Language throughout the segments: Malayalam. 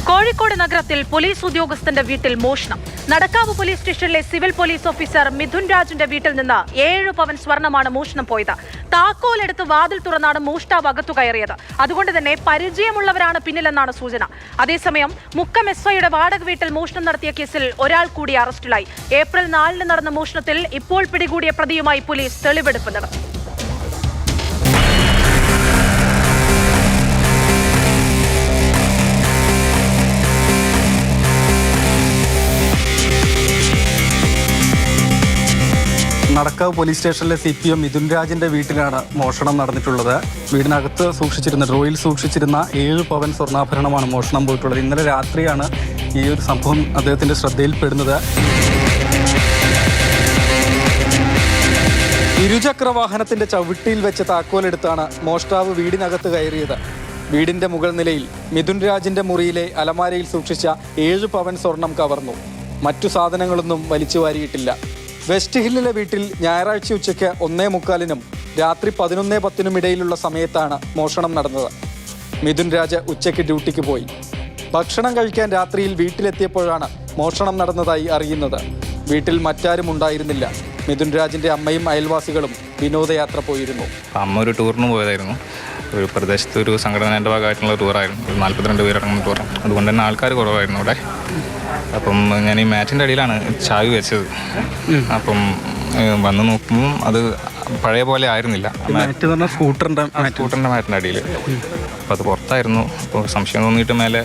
കോഴിക്കോട് നഗരത്തിൽ പോലീസ് ഉദ്യോഗസ്ഥന്റെ വീട്ടിൽ മോഷണം. നടക്കാവ് പോലീസ് സ്റ്റേഷനിലെ സിവിൽ പോലീസ് ഓഫീസർ മിഥുൻ രാജിന്റെ വീട്ടിൽ നിന്ന് 7 പവൻ സ്വർണമാണ് മോഷണം പോയത്. താക്കോലെടുത്ത് വാതിൽ തുറന്നാണ് മോഷ്ടാവ് അകത്തു കയറിയത്. അതുകൊണ്ട് തന്നെ പരിചയമുള്ളവരാണ് പിന്നിലെന്നാണ് സൂചന. അതേസമയം മുക്കം SIയുടെ വാടക വീട്ടിൽ മോഷണം നടത്തിയ കേസിൽ ഒരാൾ കൂടി അറസ്റ്റിലായി. ഏപ്രിൽ 4 നടന്ന മോഷണത്തിൽ ഇപ്പോൾ പിടികൂടിയ പ്രതിയുമായി പോലീസ് തെളിവെടുപ്പ് നടത്തി. നടക്കാവ് പോലീസ് സ്റ്റേഷനിലെ CPO മിഥുൻ രാജിന്റെ വീട്ടിലാണ് മോഷണം നടന്നിട്ടുള്ളത്. വീടിനകത്ത് ഡ്രോയിൽ സൂക്ഷിച്ചിരുന്ന 7 പവൻ സ്വർണ്ണാഭരണമാണ് മോഷണം പോയിട്ടുള്ളത്. ഇന്നലെ രാത്രിയാണ് ഈ ഒരു സംഭവം അദ്ദേഹത്തിന്റെ ശ്രദ്ധയിൽപ്പെടുന്നത്. ഇരുചക്ര വാഹനത്തിന്റെ ചവിട്ടിയിൽ വെച്ച് താക്കോലെടുത്താണ് മോഷ്ടാവ് വീടിനകത്ത് കയറിയത്. വീടിന്റെ മുകൾ നിലയിൽ മിഥുൻ രാജിന്റെ മുറിയിലെ അലമാരയിൽ സൂക്ഷിച്ച 7 പവൻ സ്വർണം കവർന്നു. മറ്റു സാധനങ്ങളൊന്നും വലിച്ചു വാരിയിട്ടില്ല. വെസ്റ്റ് ഹില്ലിലെ വീട്ടിൽ ഞായറാഴ്ച ഉച്ചയ്ക്ക് 1:45-നും രാത്രി 11:10-നും ഇടയിലുള്ള സമയത്താണ് മോഷണം നടന്നത്. മിഥുൻ രാജ് ഉച്ചയ്ക്ക് ഡ്യൂട്ടിക്ക് പോയി. ഭക്ഷണം കഴിക്കാൻ രാത്രിയിൽ വീട്ടിലെത്തിയപ്പോഴാണ് മോഷണം നടന്നതായി അറിയുന്നത്. വീട്ടിൽ മറ്റാരും ഉണ്ടായിരുന്നില്ല. മിഥുൻ രാജിന്റെ അമ്മയും അയൽവാസികളും വിനോദയാത്ര പോയിരുന്നു. അമ്മ ഒരു ടൂറിന് പോയതായിരുന്നു. ഒരു പ്രദേശത്ത് ഒരു സംഘടനയുടെ ഭാഗമായിട്ടുള്ള ടൂറായിരുന്നു. 42 പേരടങ്ങുന്ന ടൂർ. അതുകൊണ്ട് തന്നെ ആൾക്കാർ കുറവായിരുന്നു അവിടെ. അപ്പം ഞാൻ ഈ മാറ്റിൻ്റെ അടിയിലാണ് ചാവി വെച്ചത്. അപ്പം വന്ന് നോക്കുമ്പം അത് പഴയ പോലെ ആയിരുന്നില്ല. സ്കൂട്ടറിൻ്റെ മാറ്റിൻ്റെ അടിയിൽ. അപ്പം അത് പുറത്തായിരുന്നു. അപ്പോൾ സംശയം തോന്നിയിട്ട് മേലെ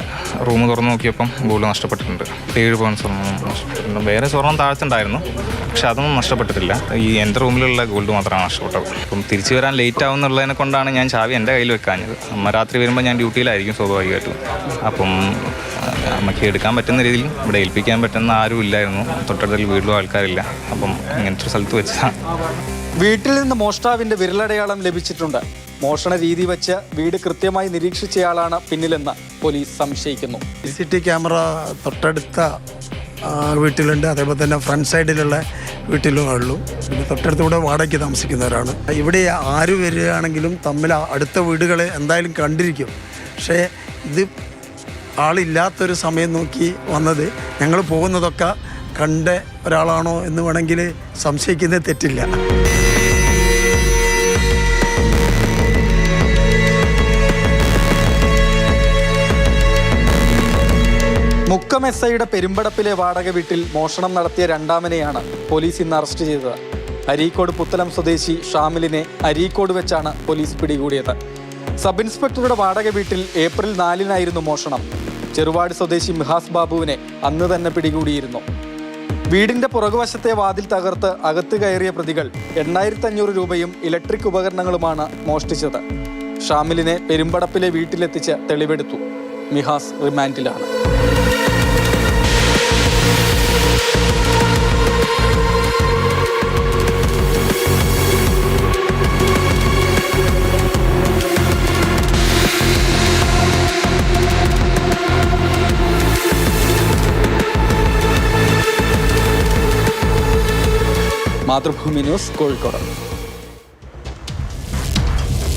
റൂം തുറന്ന് നോക്കിയപ്പം ഗോൾഡ് നഷ്ടപ്പെട്ടിട്ടുണ്ട്. 7 പവൻ സ്വർണ്ണം നഷ്ടപ്പെട്ടിട്ടുണ്ട്. വേറെ സ്വർണ്ണം താഴ്ത്തുണ്ടായിരുന്നു, പക്ഷെ അതൊന്നും നഷ്ടപ്പെട്ടിട്ടില്ല. ഈ എൻ്റെ റൂമിലുള്ള ഗോൾഡ് മാത്രമാണ് നഷ്ടപ്പെട്ടത്. അപ്പം തിരിച്ചു വരാൻ ലേറ്റ് ആവുന്നുള്ളതിനെ കൊണ്ടാണ് ഞാൻ ചാവി എൻ്റെ കയ്യിൽ വെക്കാഞ്ഞത്. അമ്മ രാത്രി വരുമ്പോൾ ഞാൻ ഡ്യൂട്ടിയിലായിരിക്കും സ്വാഭാവികമായിട്ടും. അപ്പം അമ്മയ്ക്ക് എടുക്കാൻ പറ്റുന്ന രീതിയിൽ ഇവിടെ ഏൽപ്പിക്കാൻ പറ്റുന്ന ആരും ഇല്ലായിരുന്നു. തൊട്ടടുത്തിൽ വീട്ടിലും ആൾക്കാരില്ല. അപ്പം ഇങ്ങനത്തെ ഒരു സ്ഥലത്ത് വെച്ചതാണ്. വീട്ടിൽ നിന്ന് മോഷ്ടാവിന്റെ വിരലടയാളം ലഭിച്ചിട്ടുണ്ട്. മോഷണ രീതി വെച്ച് വീട് കൃത്യമായി നിരീക്ഷിച്ചയാളാണ് പിന്നിലെന്ന് പോലീസ് സംശയിക്കുന്നു. CCTV ക്യാമറ തൊട്ടടുത്ത വീട്ടിലുണ്ട്. അതേപോലെ തന്നെ ഫ്രണ്ട് സൈഡിലുള്ള വീട്ടിലും ഉള്ളൂ. പിന്നെ തൊട്ടടുത്തൂടെ വാടകയ്ക്ക് താമസിക്കുന്നവരാണ്. ഇവിടെ ആര് വരികയാണെങ്കിലും തമ്മിൽ അടുത്ത വീടുകളെ എന്തായാലും കണ്ടിരിക്കും. പക്ഷേ ഇത് ആളില്ലാത്തൊരു സമയം നോക്കി വന്നത്. ഞങ്ങൾ പോകുന്നതൊക്കെ കണ്ട ഒരാളാണോ എന്ന് വേണമെങ്കിൽ സംശയിക്കുന്നത് തെറ്റില്ല. മുക്കം SIയുടെ പെരുമ്പടപ്പിലെ വാടക വീട്ടിൽ മോഷണം നടത്തിയ രണ്ടാമനെയാണ് പോലീസ് ഇന്ന് അറസ്റ്റ് ചെയ്തത്. അരീക്കോട് പുത്തലം സ്വദേശി ഷാമിലിനെ അരീക്കോട് വെച്ചാണ് പോലീസ് പിടികൂടിയത്. സബ് ഇൻസ്പെക്ടറുടെ വാടക വീട്ടിൽ ഏപ്രിൽ 4-നായിരുന്നു മോഷണം. ചെറുവാട് സ്വദേശി മിഹാസ് ബാബുവിനെ അന്ന് തന്നെ പിടികൂടിയിരുന്നു. വീടിന്റെ പുറകുവശത്തെ വാതിൽ തകർത്ത് അകത്ത് കയറിയ പ്രതികൾ 8500 രൂപയും ഇലക്ട്രിക് ഉപകരണങ്ങളുമാണ് മോഷ്ടിച്ചത്. ഷാമിലിനെ പെരുമ്പടപ്പിലെ വീട്ടിലെത്തിച്ച് തെളിവെടുത്തു. മിഹാസ് റിമാൻഡിലാണ്. മാതൃഭൂമി ന്യൂസ്, കോഴിക്കോട്.